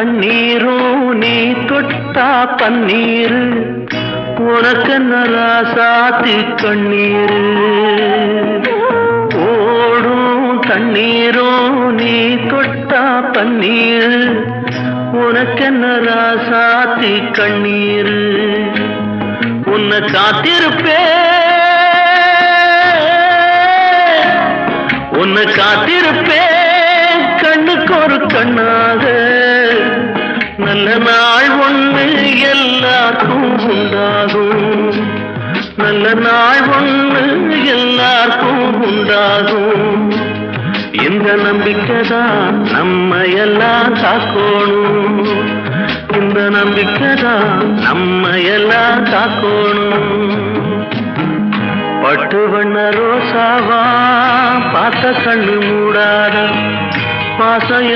தண்ணீரும் நீ தொட்டா பன்னீரு உனக்கென்ன ராசாத்தி கண்ணீரு ஓடும் தண்ணீரும் நீ தொட்டா பன்னீரு உனக்கென்ன ராசாத்தி கண்ணீரு உன்னை காத்திருப்பேன் கண்ணுக்கு ஒரு கண்ணாக நல்ல நாள் ஒண்ணு எல்லாருக்கும் உண்டாகும் நல்ல நாள் ஒண்ணு எல்லாருக்கும் உண்டாகும் இந்த நம்பிக்கைதான் நம்ம எல்லாம் காக்கணும் இந்த நம்பிக்கைதான் நம்ம எல்லாம் காக்கணும் பட்டு வண்ண ரோசாவா பார்த்த கண்ணு மூடாத பாசம்